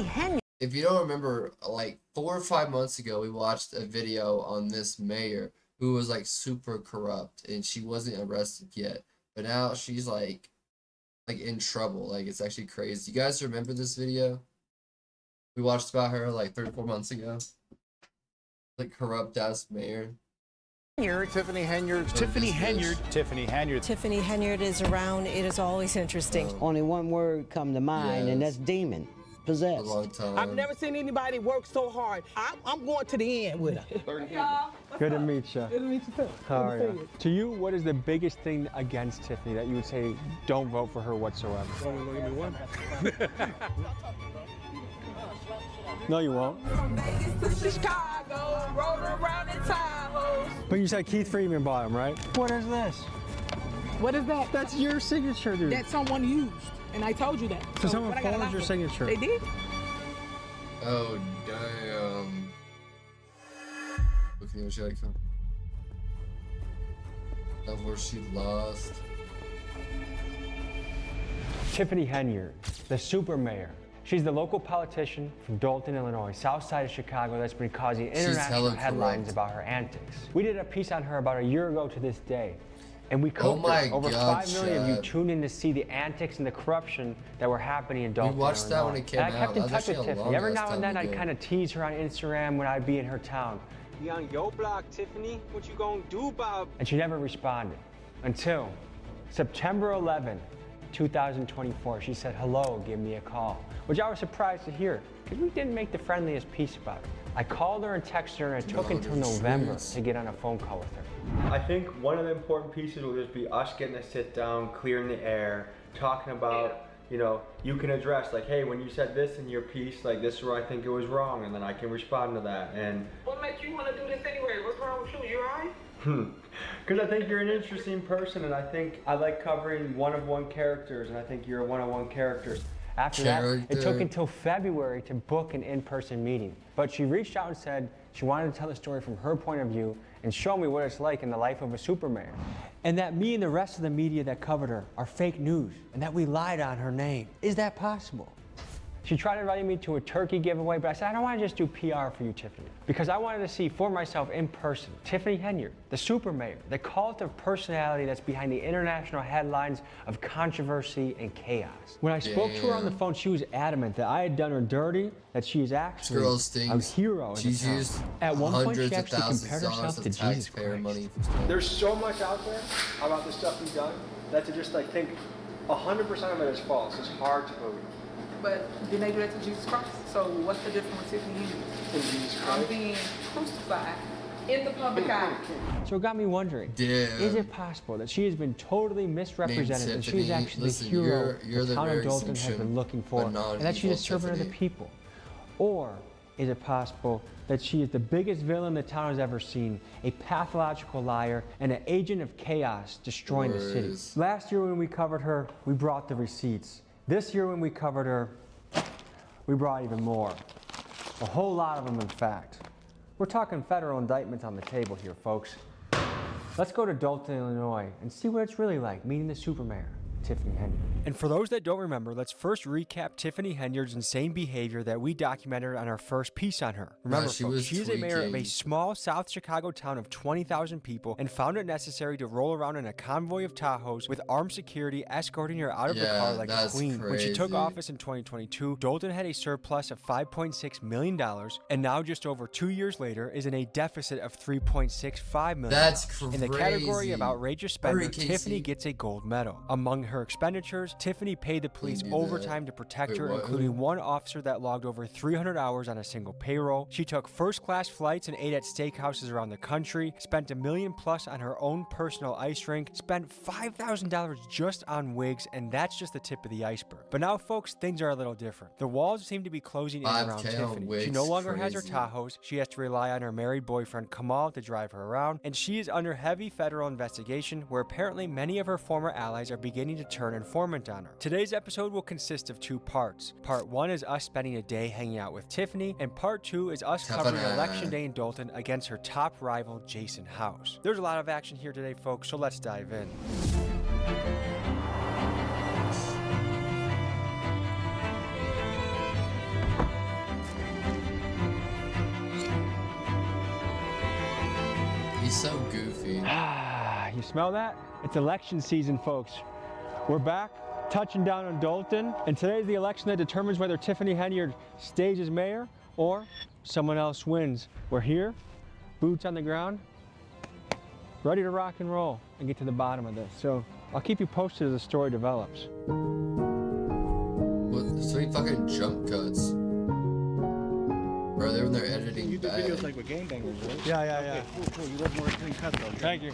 Tiffany Henyard. If you don't remember, like 4 or 5 months ago, we watched a video on this mayor who was like super corrupt, and she wasn't arrested yet, but now she's like in trouble. Like, it's actually crazy. You guys remember this video? We watched about her like 3 or 4 months ago. Like, corrupt ass mayor. Tiffany Henyard. Tiffany Henyard. Tiffany Henyard. Tiffany Henyard is around. It is always interesting. Only one word come to mind, and that's demon. Possessed. A long time. I've never seen anybody work so hard. I'm going to the end with her. Good to meet you. Good to meet you too. How are you? To you, what is the biggest thing against Tiffany that you would say don't vote for her whatsoever? Only give me one. No, you won't. Chicago, rolling around in Tahoe. But you said Keith Freeman bought him, right? What is this? What is that? That's your signature, dude. That someone used, and I told you that. So someone forged your signature. They did? Oh, damn. Looking at your icon. Of where she lost. Tiffany Henyard, the super mayor. She's the local politician from Dalton, Illinois, south side of Chicago, that's been causing international headlines about her antics. We did a piece on her about a year ago to this day, and we covered over 5 million of you tuned in to see the antics and the corruption that were happening in Dalton, We watched Illinois. that when it came and I kept out. in That was touch with actually a Tiffany. Every long-ass now and time then I'd ago. kind of tease her on Instagram when I'd be in her town. Be on your block, Tiffany. What you gonna do, Bob? And she never responded until September 11, 2024. She said, hello, give me a call, which I was surprised to hear because we didn't make the friendliest piece about her. I called her and texted her, and it took until November to get on a phone call with her. I think one of the important pieces will just be us getting to sit down, clearing the air, talking about, you know, you can address like, hey, when you said this in your piece, like this is where I think it was wrong, and then I can respond to that. And What makes you want to do this anyway? What's wrong with you? You alright? because I think you're an interesting person, and I think I like covering one-of-one characters, and I think you're a one-of-one character. After that, it took until February to book an in-person meeting. But she reached out and said she wanted to tell the story from her point of view and show me what it's like in the life of a super mayor. And that me and the rest of the media that covered her are fake news, and that we lied on her name. Is that possible? She tried inviting me to a turkey giveaway, but I said, I don't want to just do PR for you, Tiffany, because I wanted to see for myself in person Tiffany Henyard, the super mayor, the cult of personality that's behind the international headlines of controversy and chaos. When I spoke to her on the phone, she was adamant that I had done her dirty, that she is actually a hero in the town. At one point, she actually compared herself to Jesus Christ. There's so much out there about the stuff you've done that to just like think 100% of it is false. It's hard to believe. But didn't they do that to Jesus Christ? So what's the difference with Tiffany In Jesus I'm Christ? being crucified in the public eye. So it got me wondering, is it possible that she has been totally misrepresented and she's actually the hero the town of Dalton has been looking for, and that she's a servant of the people? Or is it possible that she is the biggest villain the town has ever seen, a pathological liar, and an agent of chaos destroying the city? Last year when we covered her, we brought the receipts. This year when we covered her, we brought even more. A whole lot of them, in fact. We're talking federal indictments on the table here, folks. Let's go to Dalton, Illinois, and see what it's really like meeting the super mayor, Tiffany Henyard. And for those that don't remember, let's first recap Tiffany Henyard's insane behavior that we documented on our first piece on her. Remember, she is a mayor of a small South Chicago town of 20,000 people and found it necessary to roll around in a convoy of Tahoes with armed security escorting her out of the car like a queen. When she took office in 2022, Dalton had a surplus of $5.6 million, and now just over 2 years later is in a deficit of $3.65 million. That's crazy. In the category of outrageous spending, Tiffany gets a gold medal. Among her expenditures, Tiffany paid the police overtime to protect her, including one officer that logged over 300 hours on a single payroll. She took first-class flights and ate at steakhouses around the country, spent $1 million plus on her own personal ice rink, spent $5,000 just on wigs, and that's just the tip of the iceberg. But now, folks, things are a little different. The walls seem to be closing in around Tiffany. She no longer has her Tahoes. She has to rely on her married boyfriend Kamal to drive her around, and she is under heavy federal investigation where apparently many of her former allies are beginning to turn informant on her. Today's episode will consist of 2 parts. Part 1 is us spending a day hanging out with Tiffany, and Part 2 is us covering Election Day in Dalton against her top rival, Jason House. There's a lot of action here today, folks, so let's dive in. You smell that? It's election season, folks. We're back, touching down on Dalton, and today's the election that determines whether Tiffany Henyard stays as mayor or someone else wins. We're here, boots on the ground, ready to rock and roll and get to the bottom of this. So I'll keep you posted as the story develops. What? So many fucking jump cuts. Bro, they're in there editing You do bad. videos like with game bangers, right? Yeah. Cool. You look more clean cut though. Thank you.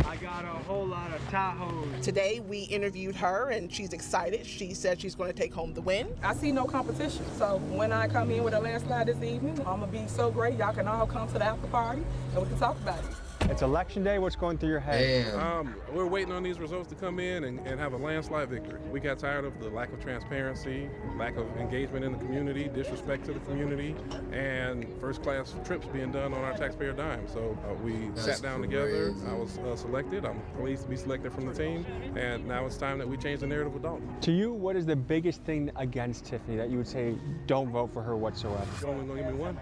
I got a whole lot of Tahoes. Today we interviewed her and she's excited. She said she's going to take home the win. I see no competition. So when I come in with a landslide this evening, I'm gonna be so great. Y'all can all come to the after party and we can talk about it. It's election day. What's going through your head? Damn. We're waiting on these results to come in and have a landslide victory. We got tired of the lack of transparency, lack of engagement in the community, disrespect to the community, and first-class trips being done on our taxpayer dime. So we sat down together. I was selected. I'm pleased to be selected from the team, and now it's time that we change the narrative of Dalton. To you, what is the biggest thing against Tiffany that you would say don't vote for her whatsoever? You're only gonna give me one.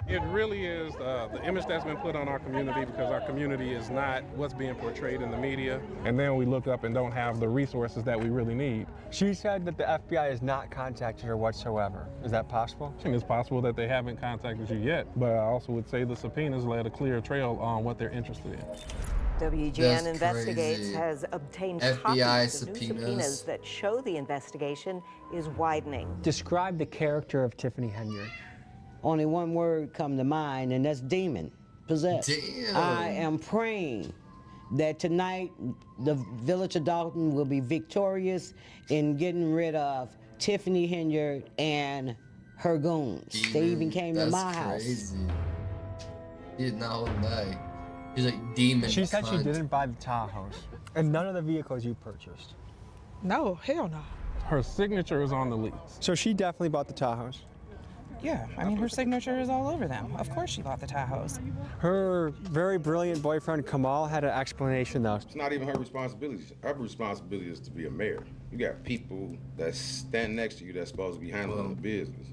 It really is the image that's been put on our community, because our community is not what's being portrayed in the media. And then we look up and don't have the resources that we really need. She said that the FBI has not contacted her whatsoever. Is that possible? I think it's possible that they haven't contacted you yet, but I also would say the subpoenas led a clear trail on what they're interested in. WGN Investigates has obtained FBI copies of new subpoenas that show the investigation is widening. Describe the character of Tiffany Henyard. Only one word come to mind, and that's demon. Possessed. Damn. I am praying that tonight the village of Dalton will be victorious in getting rid of Tiffany Henyard and her goons. Demon. They even came to my house. Crazy. He did not hold him back. He's like demon. She said she cunt. didn't buy the Tahoes and none of the vehicles you purchased. No, hell no. Her signature is on the lease. So she definitely bought the Tahoes. Yeah, I mean, her signature is all over them. Of course she bought the Tahoes. Her very brilliant boyfriend, Kamal, had an explanation, though. It's not even her responsibility. Her responsibility is to be a mayor. You got people that stand next to you that's supposed to be handling the business.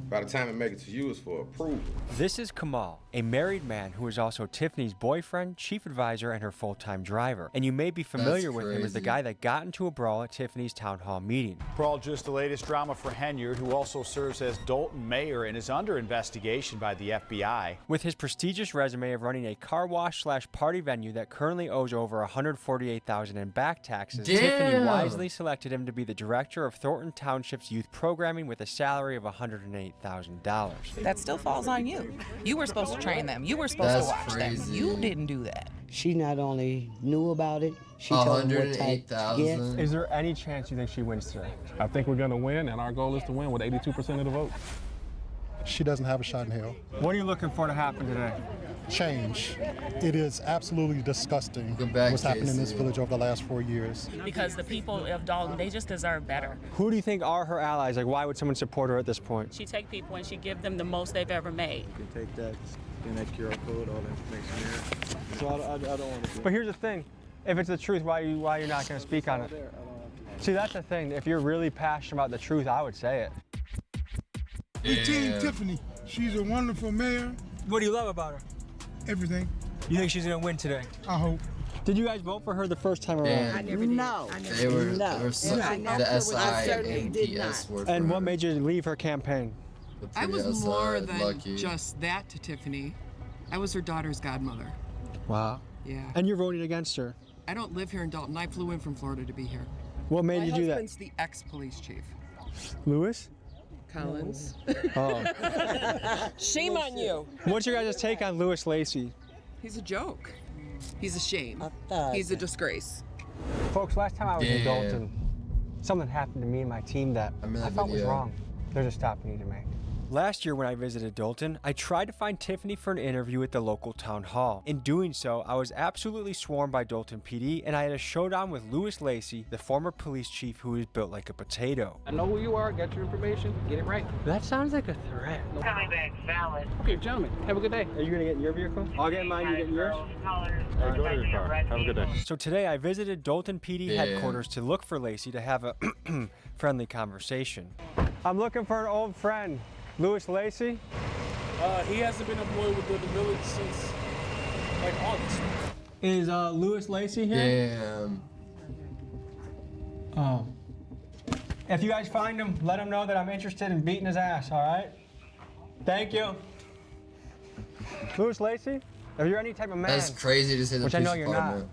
By the time it makes it to you, it's for approval. This is Kamal, a married man who is also Tiffany's boyfriend, chief advisor, and her full-time driver. And you may be familiar with him as the guy that got into a brawl at Tiffany's town hall meeting. Brawl, just the latest drama for Henyard, who also serves as Dalton mayor and is under investigation by the FBI. With his prestigious resume of running a car wash/party venue that currently owes over $148,000 in back taxes, Tiffany wisely selected him to be the director of Thornton Township's youth programming with a salary of $108,000. That still falls on you. You were supposed to train them. You were supposed to watch them. You didn't do that. She not only knew about it, she told me what type to get. Is there any chance you think she wins today? I think we're going to win, and our goal is to win with 82% of the vote. She doesn't have a shot in hell. What are you looking for to happen today? Change. It is absolutely disgusting what's happened in this village over the last 4 years. Because the people of Dalton, they just deserve better. Who do you think are her allies? Like, why would someone support her at this point? She take people and she give them the most they've ever made. You can take that, scan that QR code, all the information there. So I don't want to. But here's the thing. If it's the truth, why you're not going to speak on it? See, that's the thing. If you're really passionate about the truth, I would say it. It's Team Tiffany. She's a wonderful mayor. What do you love about her? Everything. You think she's going to win today? I hope. Did you guys vote for her the first time around? I never did. No. They were, the SI and PS were for And what her. made you leave her campaign? I was more than just that to Tiffany. I was her daughter's godmother. Wow. Yeah. And you're voting against her? I don't live here in Dalton. I flew in from Florida to be here. What made you do that? My husband's the ex-police chief. Lewis? Collins. Oh. Shame on you. What's your guys' take on Lewis Lacey? He's a joke. He's a shame. He's a disgrace. Folks, last time I was in Dalton, something happened to me and my team that I felt was wrong. There's a stop we need to make. Last year when I visited Dalton, I tried to find Tiffany for an interview at the local town hall. In doing so, I was absolutely swarmed by Dalton PD, and I had a showdown with Lewis Lacey, the former police chief who is built like a potato. I know who you are, got your information, get it right. That sounds like a threat. Coming back valid. Okay, gentlemen, have a good day. Are you gonna get in your vehicle? I'll get in mine, you get in yours? Hey, go to your car. Have a good day. So today I visited Dalton PD headquarters to look for Lacey to have a friendly conversation. I'm looking for an old friend. Lewis Lacey? He hasn't been employed with the village since like August. Is Lewis Lacey here? Damn. Oh. If you guys find him, let him know that I'm interested in beating his ass, all right? Thank you. Lewis Lacey, if you're any type of man, That's crazy to say the which I police know you're not, department.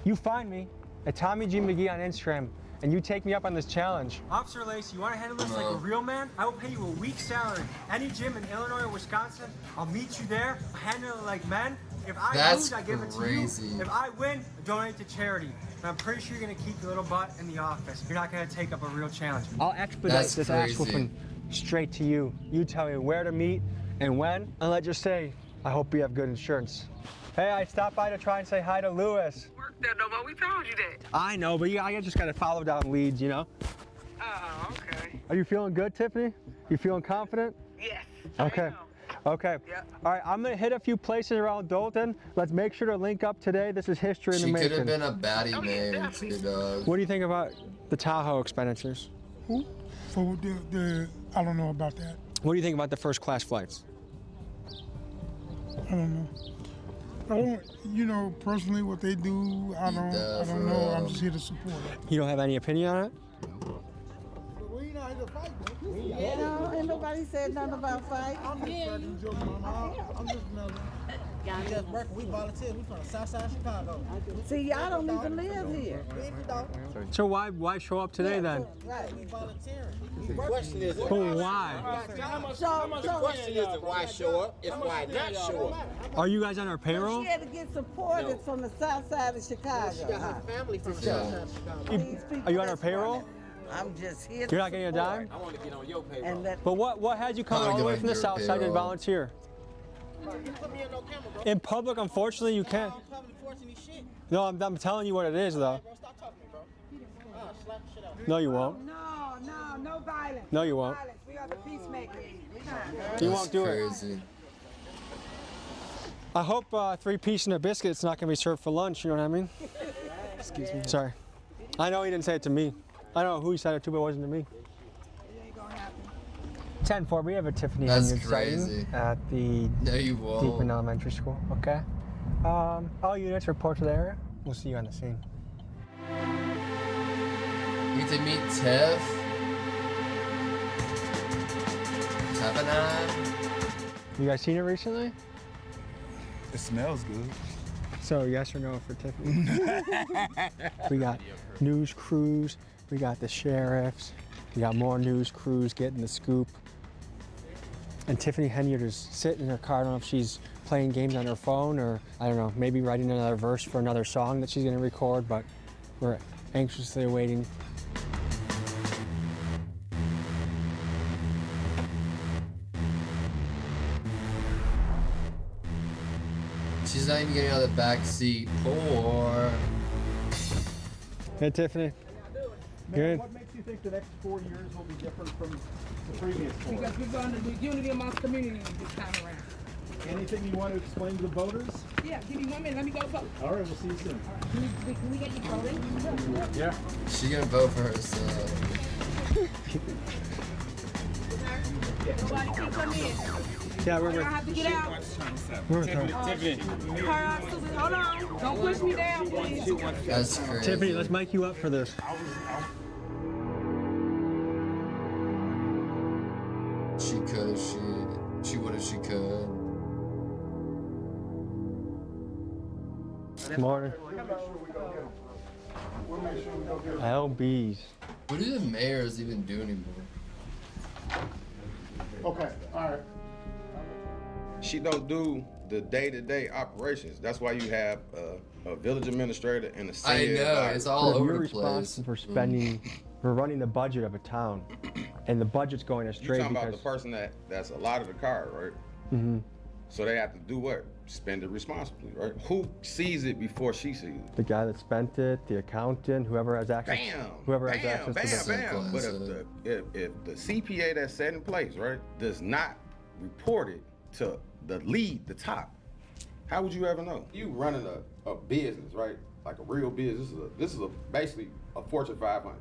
you find me at Tommy G McGee on Instagram, and you take me up on this challenge. Officer Lacey, you want to handle this like a real man? I will pay you a week's salary. Any gym in Illinois or Wisconsin, I'll meet you there, handle it like men. If I lose, I give it to you. If I win, I donate to charity. And I'm pretty sure you're going to keep your little butt in the office. You're not going to take up a real challenge. I'll expedite this ass whooping straight to you. You tell me where to meet and when, and let's just say, I hope you have good insurance. Hey, I stopped by to try and say hi to Lewis. Work that no more. We told you that. I know, but I just gotta follow down leads, you know? Oh, okay. Are you feeling good, Tiffany? You feeling confident? Yes. Okay. Okay. Yep. All right, I'm gonna hit a few places around Dalton. Let's make sure to link up today. This is history in the She making. could have been a baddie name too, dog. What do you think about the Tahoe expenditures? Who? For I don't know about that. What do you think about the first class flights? I don't know. I don't, you know, personally what they do, I don't know. I'm just here to support it. You don't have any opinion on it? Yeah, ain't nobody said nothing about fight. I'm just working. We volunteer. We from the south side of Chicago. See, y'all don't even live here. So why show up today then? Right. We volunteering. The question is, why? The question isn't why show up, it's why not show up. Are you guys on our payroll? She had to get supported from the south side of Chicago. She got her family from the south side of Chicago. Are you on our payroll? I'm just here. You're not getting a dime? I want to get on your payroll. But what had you come all the way from the south side and volunteer? You put me on no camera, bro. In public, unfortunately, you can't. No, I'm telling you what it is, though. Stop talking to me, bro. Slap the shit out. No, you won't. No violence. No, you won't. We are the peacemakers. You won't do it. I hope 3-piece and a biscuit's not going to be served for lunch, you know what I mean? Excuse me. Sorry. I know he didn't say it to me. I don't know who he said it to, but it wasn't to me. 10-4, we have a Tiffany Henry sighting at the Deepman Elementary School, okay? All units report to the area. We'll see you on the scene. You get to meet Tev. You guys seen it recently? It smells good. So yes or no for Tiffany? We got news crews, we got the sheriffs, we got more news crews getting the scoop. And Tiffany Henyard is sitting in her car. I don't know if she's playing games on her phone or, I don't know, maybe writing another verse for another song that she's gonna record, but we're anxiously awaiting. She's not even getting out of the back seat. Poor. Hey, Tiffany. Man, what makes you think the next 4 years will be different from the previous 4? Because we're going to do unity amongst community this time around. Anything you want to explain to the voters? Yeah, give me 1 minute. Let me go vote. All right, we'll see you soon. Can we get you voting? Yeah. She gonna vote for herself. Nobody can come in. Yeah, we're I have to get out. Tiffany. Hold on. Don't push me down, please. That's crazy. Tiffany, let's mic you up for this. She could if she would if she could. Good morning. LBs. What do the mayors even do anymore? Okay, all right. She don't do the day-to-day operations. That's why you have a village administrator and a city. I know, it's all over You're the place. responsible for spending, for running the budget of a town, and the budget's going astray You're talking because about the person that's allotted the car, right? Mm-hmm. So they have to do what? Spend it responsibly, right? Who sees it before she sees it? The guy that spent it, the accountant, whoever has access. Whoever has access to the Bam. But if the CPA that's set in place, right, does not report it to the lead, the top, how would you ever know? You running a business, right? Like a real business. This is basically a Fortune 500.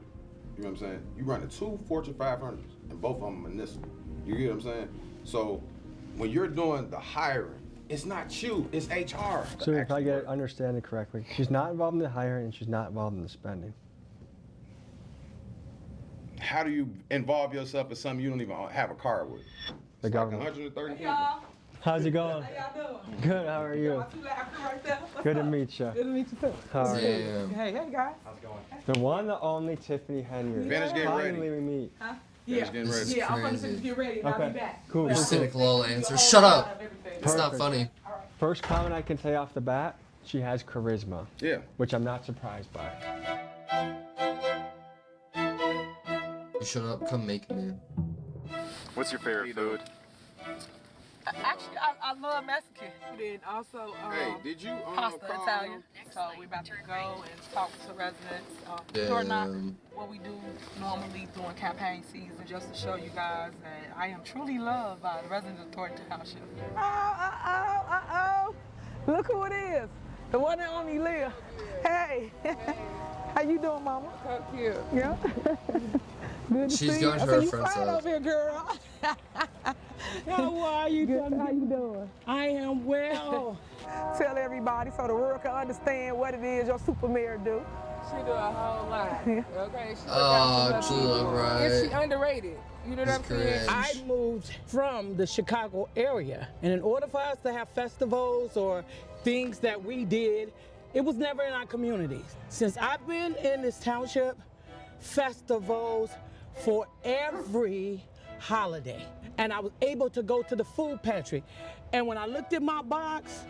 You know what I'm saying? You running 2 Fortune 500s, and both of them municipal. You get what I'm saying? So when you're doing the hiring It's not you, it's HR. So if I understand it correctly, she's not involved in the hiring and she's not involved in the spending. How do you involve yourself in something you don't even have a car with? The government. Like 130 people. How's it going? How y'all doing? Good, how are you? Right there. Good to meet you. Good to meet you too. How are you? Hey guys. How's it going? The one, the only Tiffany Henry. Finish getting ready. Finally we meet. Huh? Finish getting ready. Yeah, I'm gonna finish get ready and I'll be back. Cool. Your cynicalul answer. Shut up. It's not funny. First comment I can say off the bat, she has charisma. Yeah. Which I'm not surprised by. You shut up, come make me. What's your favorite food? Actually, I love Mexican. Then also, Hey, did you pasta call Italian. So we're about to go and talk to residents. Or not what we do normally during campaign season, just to show you guys that I am truly loved by the residents of Thornton Township. Look who it is. The one and only Leah. Hey. How you doing, Mama? So cute. Yeah. Good to She's see going you. to her You friend's fine house. over here, girl. How are you? Good. How you doing? I am well. Tell everybody so the world can understand what it is your super mayor do. She do a whole lot. Okay. Right. Is she underrated? You know what I'm saying? I moved from the Chicago area, and in order for us to have festivals or things that we did, it was never in our communities. Since I've been in this township, festivals for every holiday. And I was able to go to the food pantry. And when I looked at my box,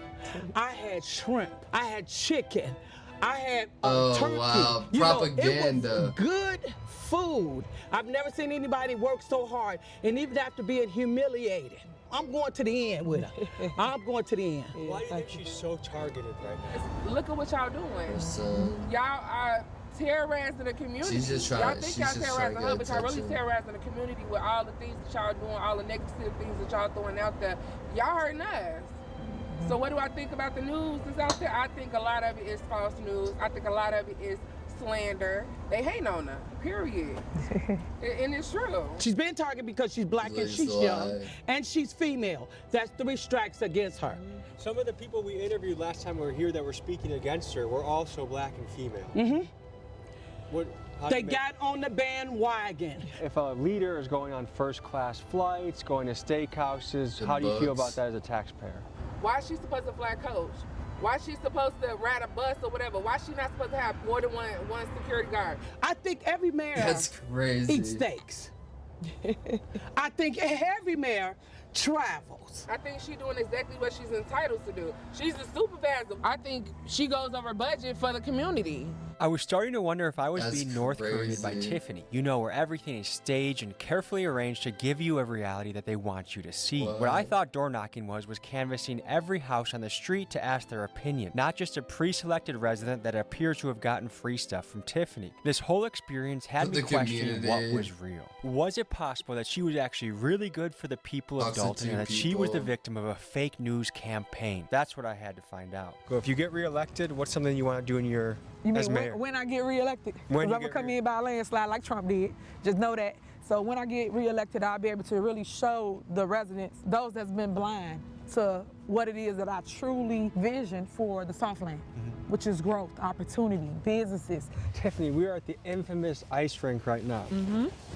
I had shrimp, I had chicken, I had turkey. Wow, You know, propaganda. it was good food. I've never seen anybody work so hard and even after being humiliated. I'm going to the end with her. I'm going to the end. Why do you think she's so targeted right now? Look at what y'all doing. Y'all are terrorizing the community. She's just trying. Y'all think y'all terrorizing her, but y'all really terrorizing the community with all the things that y'all doing, all the negative things that y'all throwing out there. Y'all hurting us. So what do I think about the news that's out there? I think a lot of it is false news. I think a lot of it is slander. They hating on her, period. And it's true. She's been targeted because she's black and she's young and she's female. That's 3 strikes against her. Some of the people we interviewed last time we were here that were speaking against her were also black and female. Mm-hmm. They got on the bandwagon. If a leader is going on first-class flights, going to steakhouses, how do you feel about that as a taxpayer? Why is she supposed to fly coach? Why is she supposed to ride a bus or whatever? Why is she not supposed to have more than one security guard? I think every mayor That's crazy. eats steaks. I think every mayor travels. I think she's doing exactly what she's entitled to do. She's a supervisor. I think she goes over budget for the community. I was starting to wonder if I was being North Korean by Tiffany. You know, where everything is staged and carefully arranged to give you a reality that they want you to see. What I thought door knocking was canvassing every house on the street to ask their opinion, not just a pre-selected resident that appears to have gotten free stuff from Tiffany. This whole experience had me questioning what was real. Was it possible that she was actually really good for the people of Dalton and that she was the victim of a fake news campaign? That's what I had to find out. Well, if you get reelected, what's something you want to do in your as mayor? When I get reelected? When I'm gonna come in by a landslide like Trump did. Just know that. So when I get reelected, I'll be able to really show the residents, those that's been blind, to what it is that I truly vision for the Southland, which is growth, opportunity, businesses. Tiffany, we are at the infamous ice rink right now.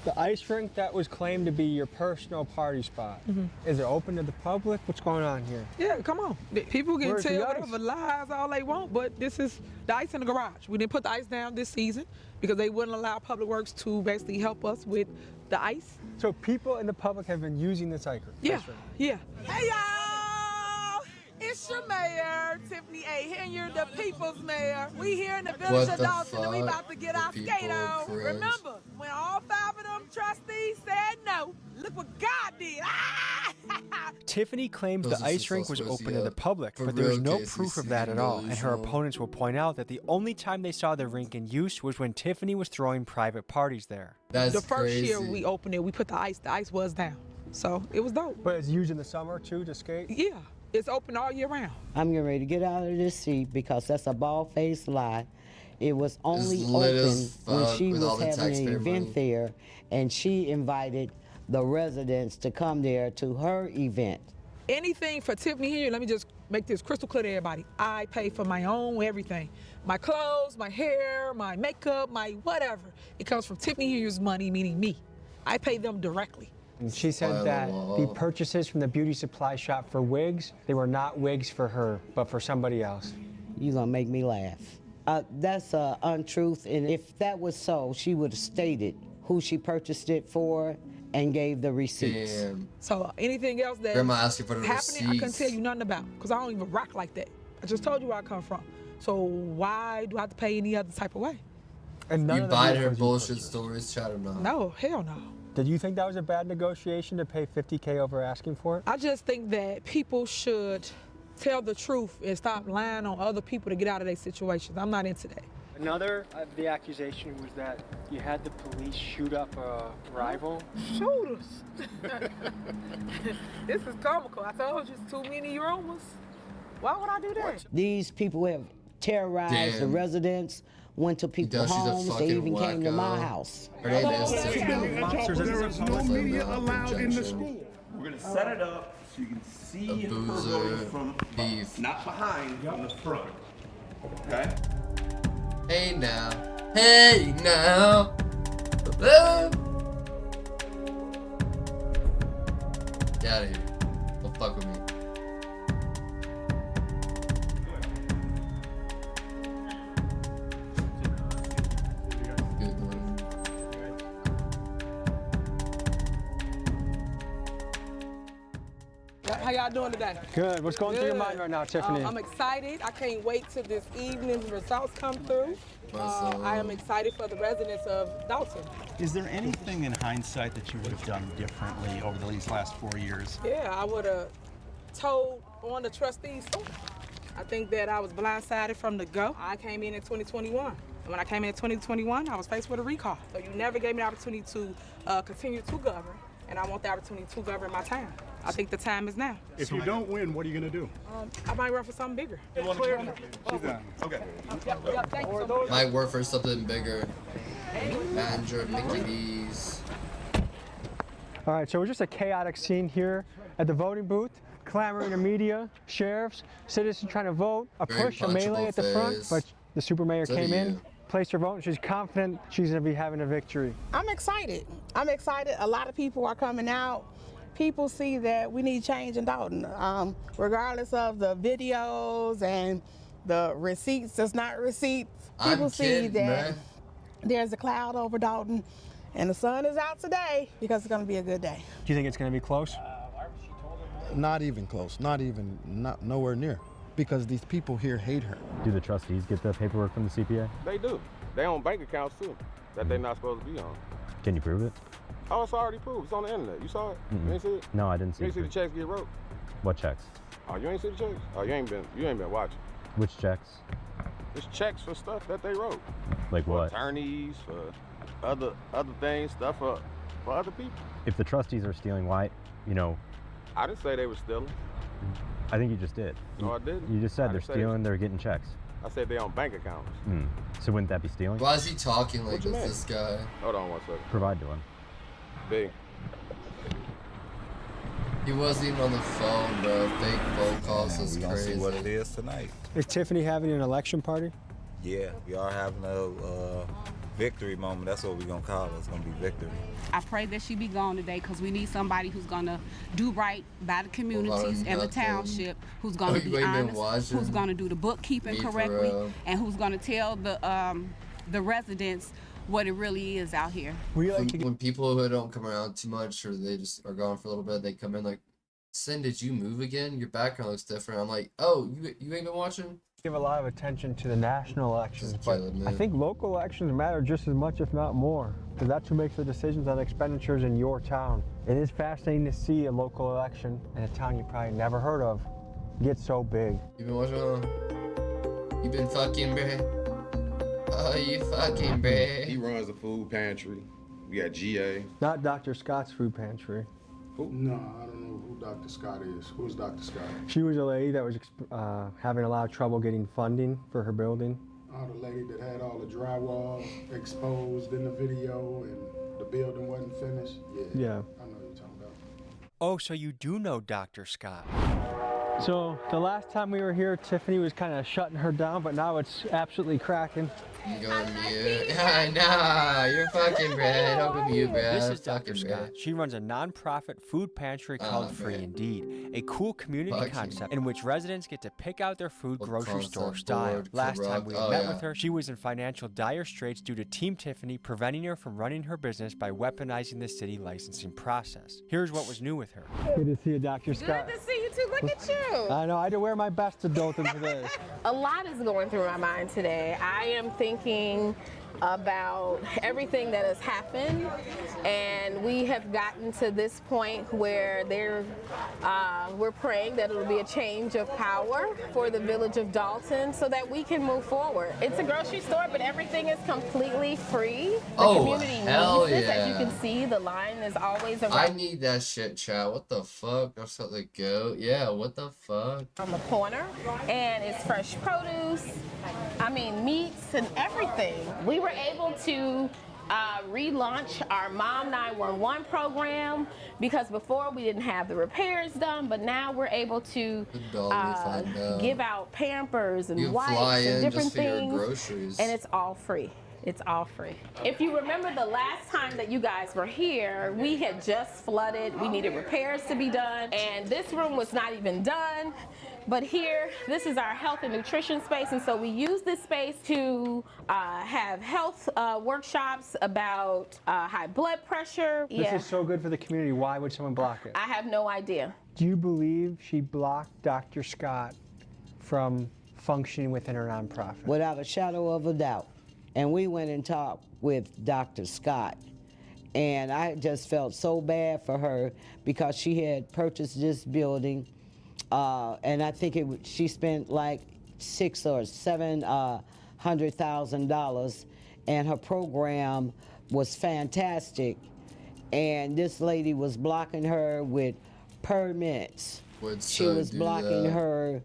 The ice rink that was claimed to be your personal party spot. Is it open to the public? What's going on here? Yeah, come on. People can Where's the tell ice? whatever lies all they want, but this is the ice in the garage. We didn't put the ice down this season because they wouldn't allow Public Works to basically help us with the ice. So people in the public have been using this ice rink? Yeah, yeah. Hey y'all, it's your mayor, Tiffany A. Henry, the people's mayor. We here in the village of Dalton and we about to get our skate on. Remember, when all 5 of them trustees said no, look what God did. Tiffany claimed the ice rink was open to the public, but there was no proof of that at all, and her opponents will point out that the only time they saw the rink in use was when Tiffany was throwing private parties there. The first year we opened it, we put the ice was down. So it was dope. But it's used in the summer too to skate? Yeah, it's open all year round. I'm getting ready to get out of this seat because that's a bald-faced lie. It was only open when she was having an event there, and she invited the residents to come there to her event. Anything for Tiffany here, let me just make this crystal clear to everybody. I pay for my own everything. My clothes, my hair, my makeup, my whatever. It comes from Tiffany Here's money, meaning me. I pay them directly. And she said that the purchases from the beauty supply shop for wigs, they were not wigs for her, but for somebody else. You're gonna make me laugh. That's untruth, and if that was so, she would have stated who she purchased it for and gave the receipts. Damn. So anything else that's Grandma asked you for the happening, I receipts. couldn't tell you nothing about, because I don't even rock like that. I just told you where I come from. So why do I have to pay any other type of way? And You buy her bullshit stories, chat or not? No, hell no. Did you think that was a bad negotiation to pay $50K over asking for it? I just think that people should tell the truth and stop lying on other people to get out of their situations. I'm not into that. Another of the accusation was that you had the police shoot up a rival. Shooters. This is comical. I told you it's too many rumors. Why would I do that? These people have terrorized the residents, went to people's homes, they even came to my house. Her name is There is no media allowed in the school. We're gonna set it up so you can see her going from not behind, from the front. Okay? Hey now. Hey now. Get out of here. Don't fuck with me. How y'all doing today? Good. What's going through your mind right now, Tiffany? I'm excited. I can't wait till this evening's results come through. I am excited for the residents of Dalton. Is there anything in hindsight that you would have done differently over these last 4 years? Yeah, I would have told on the trustees sooner. I think that I was blindsided from the go. I came in 2021. And when I came in 2021, I was faced with a recall. So you never gave me the opportunity to continue to govern, and I want the opportunity to govern my town. I think the time is now. If you don't win, what are you going to do? I might run for something bigger. You want to come? She's done. Okay. Yep, thank you so much. Might work for something bigger. Manager, Mickey D's. All right, so it was just a chaotic scene here at the voting booth. Clamoring to media, sheriffs, citizens trying to vote, a push, a melee at the front, but the super mayor came in, placed her vote, and she's confident she's going to be having a victory. I'm excited. I'm excited. A lot of people are coming out. People see that we need change in Dalton, regardless of the videos and the receipts. That's not receipts. People see that there's a cloud over Dalton, and the sun is out today because it's going to be a good day. Do you think it's going to be close? Not even close. Not nowhere near. Because these people here hate her. Do the trustees get the paperwork from the CPA? They do. They own bank accounts too that they're not supposed to be on. Can you prove it? Oh, it's already proved. It's on the internet. You saw it? You ain't see it? No, I didn't see it. You ain't see the checks get wrote? What checks? Oh, you ain't see the checks? Oh, you ain't been watching. Which checks? It's checks for stuff that they wrote. Like for what? Attorneys, for other things, stuff for other people. If the trustees are stealing, why, I didn't say they were stealing. I think you just did. No, I didn't. You just said they're stealing, they're getting checks. I said they on bank accounts. So wouldn't that be stealing? Why is he talking like this guy? Hold on 1 second. Provide to him. Big. He wasn't even on the phone, bro. Fake phone calls is crazy. See what it is tonight. Is Tiffany having an election party? Yeah, we are having a victory moment. That's what we're gonna call it. It's gonna be victory. I pray that she be gone today because we need somebody who's gonna do right by the communities and the township, who's gonna be honest, who's gonna do the bookkeeping correctly, and who's gonna tell the residents what it really is out here. When people who don't come around too much or they just are gone for a little bit, they come in like, Sin, did you move again? Your background looks different. I'm like, oh, you ain't been watching? Give a lot of attention to the national elections, but I think local elections matter just as much, if not more, because that's who makes the decisions on expenditures in your town. It is fascinating to see a local election in a town you probably never heard of get so big. You been watching? You been fucking, bruh? Oh, you fucking, bruh. He runs a food pantry. We got GA. Not Dr. Scott's food pantry. Who? No, I don't know who Dr. Scott is. Who's Dr. Scott? She was a lady that was having a lot of trouble getting funding for her building. Oh, the lady that had all the drywall exposed in the video and the building wasn't finished? Yeah. I know what you're talking about. Oh, so you do know Dr. Scott. So the last time we were here, Tiffany was kind of shutting her down, but now it's absolutely cracking. You go on mute. Nah, you're fucking red. Don't be mute, bro. This is Dr. Scott. She runs a non-profit food pantry called Free Indeed, a cool community concept in which residents get to pick out their food grocery store style. Last time we met with her, she was in financial dire straits due to Team Tiffany preventing her from running her business by weaponizing the city licensing process. Here's what was new with her. Good to see you, Dr. Scott. Good to see you too. Look at you. I know. I had to wear my best adulting today. A lot is going through my mind today. I am thinking about everything that has happened, and we have gotten to this point where we're praying that it'll be a change of power for the village of Dalton so that we can move forward. It's a grocery store, but everything is completely free. The community needs this. As you can see, the line is always around. I need that shit, chat. What the fuck? Or something go. Yeah, what the fuck? On the corner, and it's fresh produce. I mean, meats and everything. We were able to relaunch our Mom 911 program because before we didn't have the repairs done, but now we're able to give out Pampers and wipes and different things, and it's all free. It's all free. If you remember the last time that you guys were here, we had just flooded. We needed repairs to be done, and this room was not even done. But here, this is our health and nutrition space, and so we use this space to have health workshops about high blood pressure. This is so good for the community. Why would someone block it? I have no idea. Do you believe she blocked Dr. Scott from functioning within her nonprofit? Without a shadow of a doubt. And we went and talked with Dr. Scott. And I just felt so bad for her because she had purchased this building. And I think she spent like $600,000 or $700,000, and her program was fantastic. And this lady was blocking her with permits. She was blocking her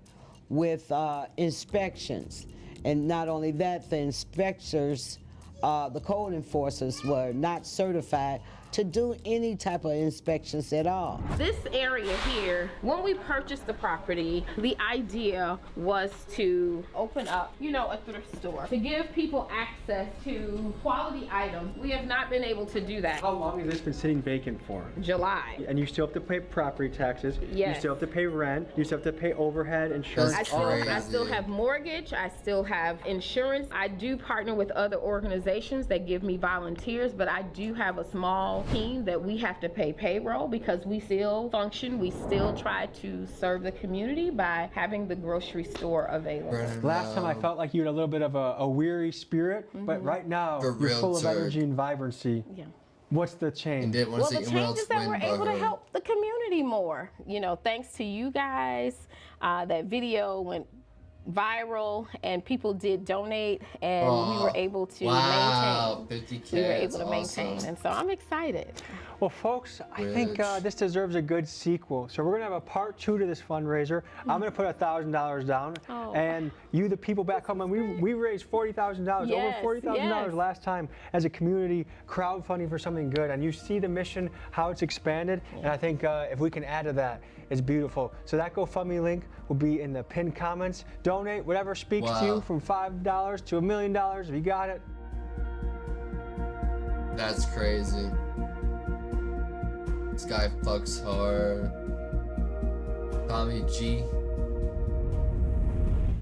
with inspections, and not only that, the inspectors, the code enforcers, were not certified to do any type of inspections at all. This area here, when we purchased the property, the idea was to open up, a thrift store, to give people access to quality items. We have not been able to do that. How long has this been sitting vacant for? July. And you still have to pay property taxes. Yes. You still have to pay rent. You still have to pay overhead, insurance. I still have mortgage. I still have insurance. I do partner with other organizations that give me volunteers, but I do have a small team that we have to pay payroll because we still function. We still try to serve the community by having the grocery store available. Last time I felt like you had a little bit of a weary spirit, but right now you're full of energy and vibrancy. Yeah. What's the change? Well, the change is that we're able to help the community more. Thanks to you guys, that video went viral and people did donate, and we were able to maintain. 50K, we were able to maintain, awesome. and so I'm excited. Well, folks, I think this deserves a good sequel. So we're gonna have a part 2 to this fundraiser. I'm gonna put $1,000 down, and you, the people back home, and we raised $40,000, over $40,000 last time as a community crowdfunding for something good. And you see the mission, how it's expanded, and I think if we can add to that, it's beautiful. So that GoFundMe link will be in the pinned comments. Donate whatever speaks to you, from $5 to $1 million if you got it. That's crazy. This guy fucks hard. Tommy G.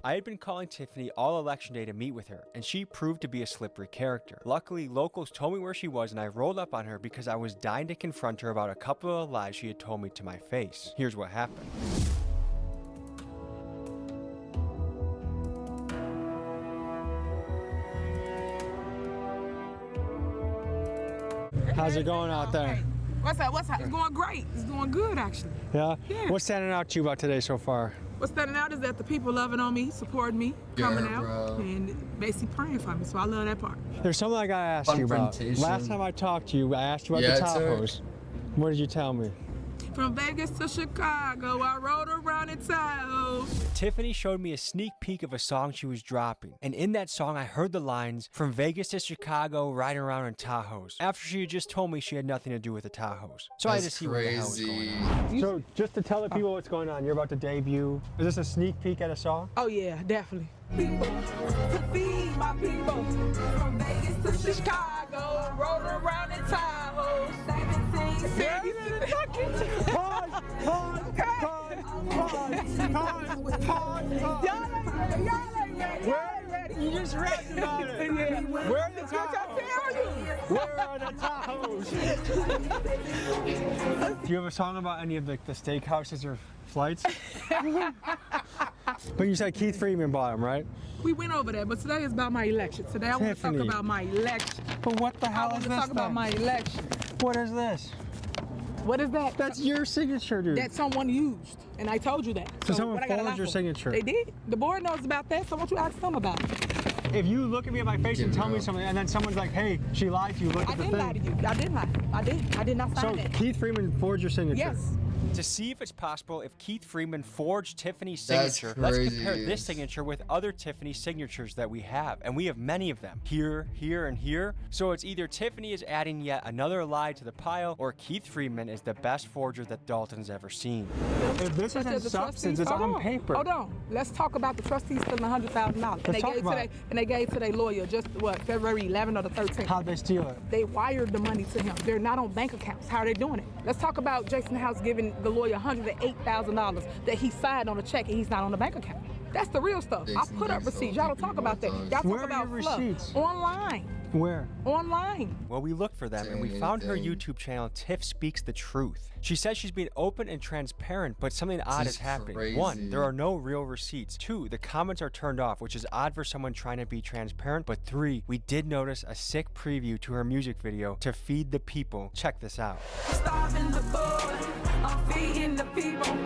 I had been calling Tiffany all election day to meet with her, and she proved to be a slippery character. Luckily, locals told me where she was, and I rolled up on her because I was dying to confront her about a couple of lies she had told me to my face. Here's what happened. How's it going out there? What's up? It's going great. It's doing good, actually. Yeah? Yeah. What's standing out to you about today so far? What's standing out is that the people loving on me, supporting me, coming out, and basically praying for me. So I love that part. There's something I gotta ask you about. Last time I talked to you, I asked you about the Tahoes. What did you tell me? From Vegas to Chicago, I rode around in Tahoe. Tiffany showed me a sneak peek of a song she was dropping, and in that song I heard the lines, "From Vegas to Chicago, riding around in Tahoes," after she had just told me she had nothing to do with the Tahoes. So I had to see what the hell was going on. So just to tell the people what's going on, you're about to debut. Is this a sneak peek at a song? Oh yeah, definitely. People to feed my people. From Vegas to Chicago, rode around in Tahoe. 17 cities. Y'all ain't ready. You just read about it. Where are the Tahoes? Where are the Tahoes? Do you have a song about any of the steakhouses or flights? But you said Keith Freeman bought them, right? We went over that, but today is about my election. Today I want to talk about my election. But what the hell is this? I want to talk about my election. What is this? What is that? That's your signature, dude. That someone used, and I told you that. So someone forged your signature. They did. The board knows about that, so why don't you ask them about it? If you look at me in my face and tell me something, and then someone's like, "Hey, she lied to you," look at the thing. I didn't lie to you. I didn't lie. I did. I did not sign that. So Keith Freeman forged your signature? Yes. To see if it's possible if Keith Freeman forged Tiffany's signature, let's compare this signature with other Tiffany signatures that we have, and we have many of them, here, here, and here. So it's either Tiffany is adding yet another lie to the pile, or Keith Freeman is the best forger that Dalton's ever seen. If this isn't substance, it's on paper. Hold on. Let's talk about the trustees stealing $100,000. And they gave to their lawyer just, February 11th or the 13th. How'd they steal it? They wired the money to him. They're not on bank accounts. How are they doing it? Let's talk about Jason House giving the lawyer $108,000 that he signed on a check and he's not on the bank account. That's the real stuff. I put up receipts. Y'all don't talk about that. Y'all talk about fluff. Receipts? Online. Where? Online. Well, we looked for them and we found her YouTube channel, Tiff Speaks the Truth. She says she's being open and transparent, but something odd is happening. Crazy. 1, there are no real receipts. 2, the comments are turned off, which is odd for someone trying to be transparent. But 3, we did notice a sick preview to her music video, To Feed the People. Check this out. Starving the boy, I'm feeding the people.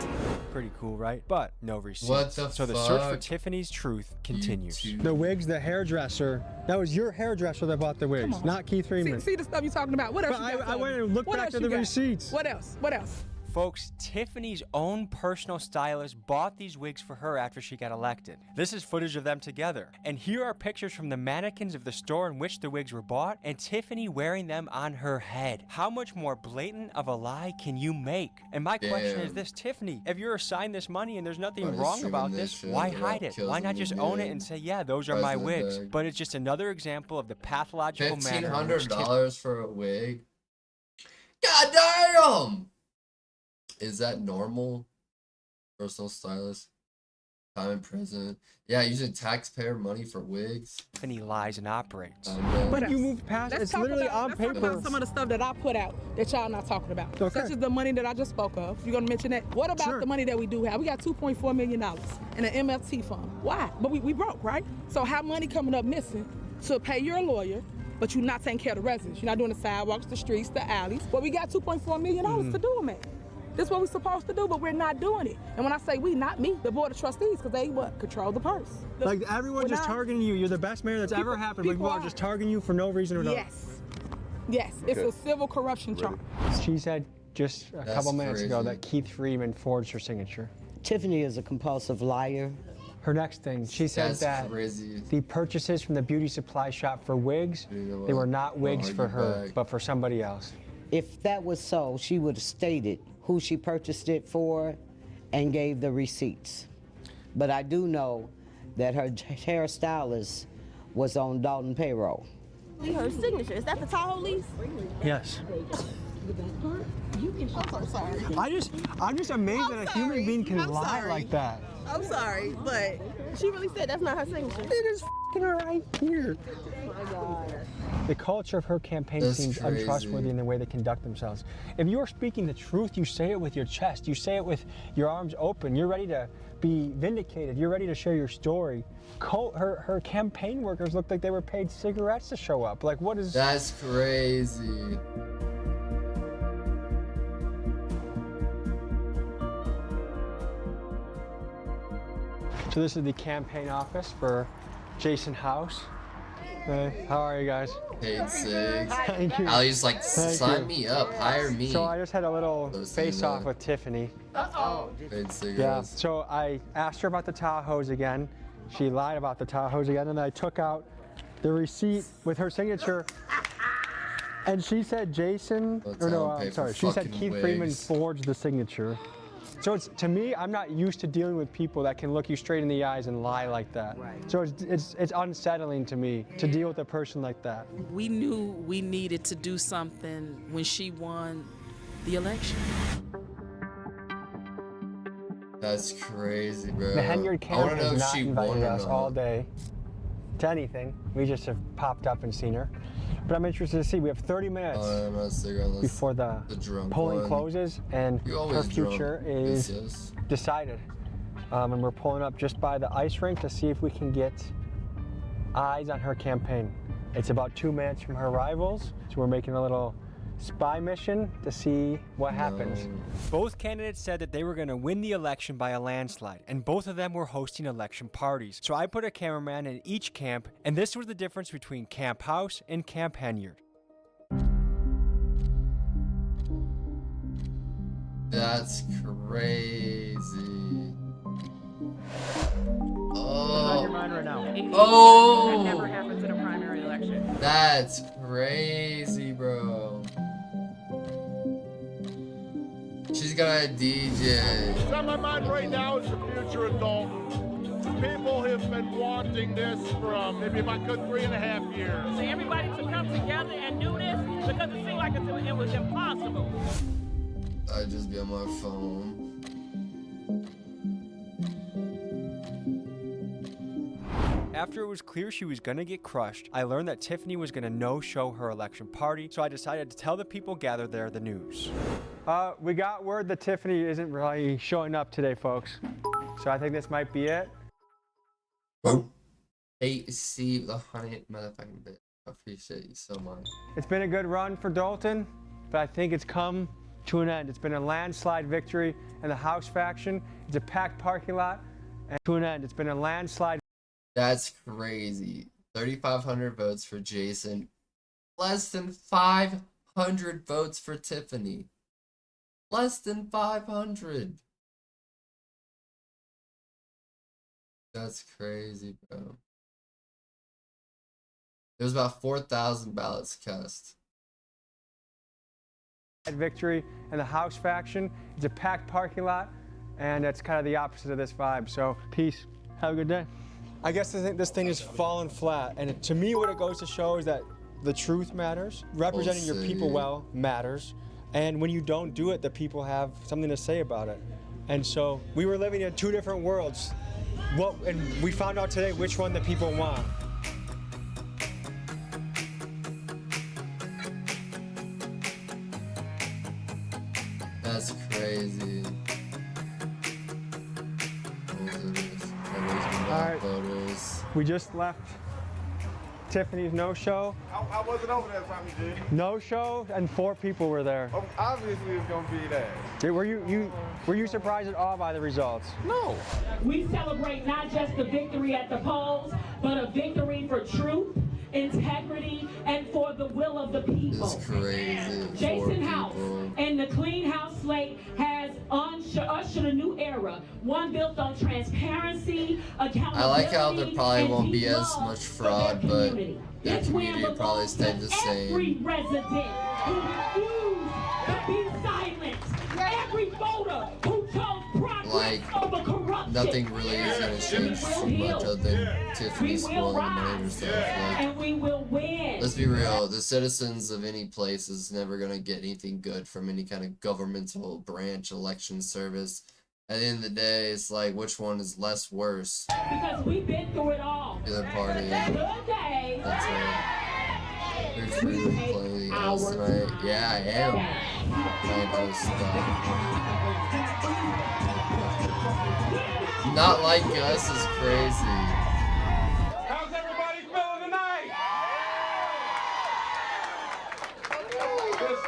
Pretty cool, right? But no receipts. What the So the search for Tiffany's truth continues. The wigs, the hairdresser. That was your hairdresser that bought the wigs, not Keith Freeman. See the stuff you're talking about. What else? But I went and looked back at the receipts. What else? What else? Folks, Tiffany's own personal stylist bought these wigs for her after she got elected. This is footage of them together. And here are pictures from the mannequins of the store in which the wigs were bought and Tiffany wearing them on her head. How much more blatant of a lie can you make? And my question is this, Tiffany, if you're assigned this money and there's nothing wrong about this, why hide it? Why not just own it and say, yeah, those are my wigs? But it's just another example of the pathological manner in which $1,500 for a wig? God damn! Is that normal? Personal stylist, time in prison. Yeah, using taxpayer money for wigs. Tiffany lies and operates. But you moved past it. It's literally on paper. Let's talk about some of the stuff that I put out that y'all not talking about. Okay. Such as the money that I just spoke of. You're gonna mention that? What about the money that we do have? We got $2.4 million in an MFT fund. Why? But we broke, right? So how money coming up missing to pay your lawyer, but you're not taking care of the residents. You're not doing the sidewalks, the streets, the alleys. Well, we got $2.4 million to do them at. This is what we're supposed to do, but we're not doing it. And when I say we, not me, the board of trustees, because they control the purse. Like everyone's just targeting you. You're the best mayor that's ever happened. People are just targeting you for no reason or no. Yes, it's a civil corruption charge. She said just a couple minutes ago that Keith Freeman forged her signature. Tiffany is a compulsive liar. Her next thing, she said that the purchases from the beauty supply shop for wigs, they were not wigs for her, but for somebody else. If that was so, she would have stated who she purchased it for and gave the receipts. But I do know that her hairstylist was on Dalton payroll. Her signature, is that the Tahoe lease? Yes. I'm sorry. I'm just amazed that a human being can lie like that. I'm sorry, but she really said that's not her signature. It is f***ing right here. Oh my God. The culture of her campaign seems untrustworthy in the way they conduct themselves. If you are speaking the truth, you say it with your chest. You say it with your arms open. You're ready to be vindicated. You're ready to share your story. Her campaign workers looked like they were paid cigarettes to show up. Like, what is... That's crazy. So this is the campaign office for Jason House. Hey, how are you guys? Paid six. Thank you. Ali's like, Thank sign you. me up, hire me. So I just had a little face-off with Tiffany. Paid cigarettes. Yeah, so I asked her about the Tahoes again. She lied about the Tahoes again, and I took out the receipt with her signature. And she said Jason, or no, I'm sorry, she said Keith Freeman forged the signature. So it's, to me, I'm not used to dealing with people that can look you straight in the eyes and lie like that. Right. So it's unsettling to me to deal with a person like that. We knew we needed to do something when she won the election. That's crazy, bro. The Henyard camp has not she invited us all day to anything. We just have popped up and seen her. But I'm interested to see. We have 30 minutes before the polling closes, and her future is decided. And we're pulling up just by the ice rink to see if we can get eyes on her campaign. It's about 2 minutes from her rivals, so we're making a little spy mission to see what happens. Both candidates said that they were going to win the election by a landslide, and both of them were hosting election parties. So I put a cameraman in each camp, and this was the difference between Camp House and Camp Henyard. That's crazy. Oh. On your mind right now. Oh. That never happens in a primary election. That's crazy, bro. She's got a DJ. What's on my mind right now is the future of Dalton. People have been wanting this from maybe if I could 3.5 years. So everybody to come together and do this because it seemed like it was impossible. I'd just be on my phone. After it was clear she was gonna get crushed, I learned that Tiffany was gonna no-show her election party, so I decided to tell the people gathered there the news. We got word that Tiffany isn't really showing up today, folks. So I think this might be it. Hey, see the 100th motherfucking bit. I appreciate you so much. It's been a good run for Dalton, but I think it's come to an end. It's been a landslide victory in the House faction. It's a packed parking lot, and to an end. It's been a landslide. That's crazy. 3,500 votes for Jason. Less than 500 votes for Tiffany. Less than 500. That's crazy, bro. There was about 4,000 ballots cast. Victory in the House faction. It's a packed parking lot, and that's kind of the opposite of this vibe. So, peace. Have a good day. I guess this thing is falling flat, and to me what it goes to show is that the truth matters. Representing your people well matters, and when you don't do it, the people have something to say about it. And so we were living in two different worlds, and we found out today which one the people want. That's crazy. All right, we just left Tiffany's no-show. I wasn't over that time you did. No-show, and 4 people were there. Oh, obviously it's gonna be that. Were you surprised at all by the results? No. We celebrate not just the victory at the polls, but a victory for truth, integrity, and for the will of the people. It's crazy. Jason House and the Clean House slate has ushered a new era, one built on transparency, accountability. I like how there probably won't be as much fraud, but their community will probably stay the same. Every resident who refused to be silent, every voter who chose progress over corruption. Nothing really is going to change too much other than Tiffany spoiling the money herself. And we will win. Let's be real. The citizens of any place is never going to get anything good from any kind of governmental branch election service. At the end of the day, it's like, which one is less worse? Because we've been through it all. The other party. Good day. That's it. There's really playing else tonight. Yeah, I am. Playing those stuff. Not like us is crazy. How's everybody feeling tonight? It's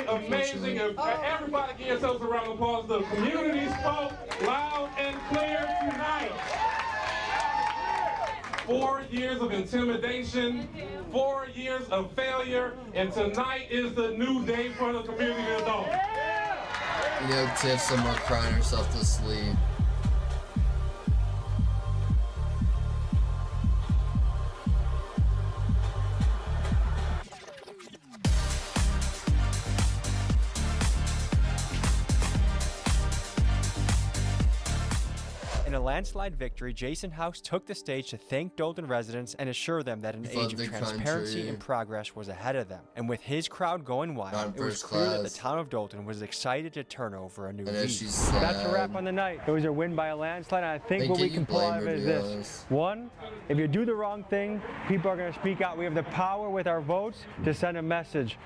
amazing. Everybody give yourselves a round of applause. The community spoke loud and clear tonight. 4 years of intimidation, 4 years of failure, and tonight is the new day for the community adult. You know, Tiff somewhere crying herself to sleep. In a landslide victory, Jason House took the stage to thank Dolton residents and assure them that an age of transparency and progress was ahead of them. And with his crowd going wild, it was clear that the town of Dolton was excited to turn over a new leaf. That's a wrap on the night. It was a win by a landslide, and I think what we can pull out of it is this. One, if you do the wrong thing, people are going to speak out. We have the power with our votes to send a message.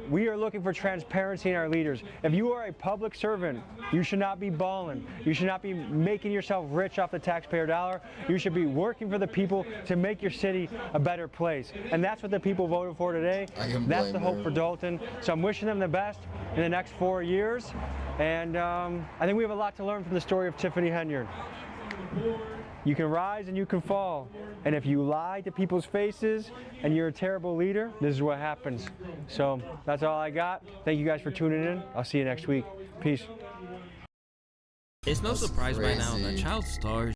We are looking for transparency in our leaders. If you are a public servant, you should not be balling. You should not be making yourself rich off the taxpayer dollar. You should be working for the people to make your city a better place. And that's what the people voted for today. That's the hope for Dolton. So I'm wishing them the best in the next 4 years. And I think we have a lot to learn from the story of Tiffany Henyard. You can rise and you can fall. And if you lie to people's faces and you're a terrible leader, this is what happens. So that's all I got. Thank you guys for tuning in. I'll see you next week. Peace. It's no surprise by now that child stars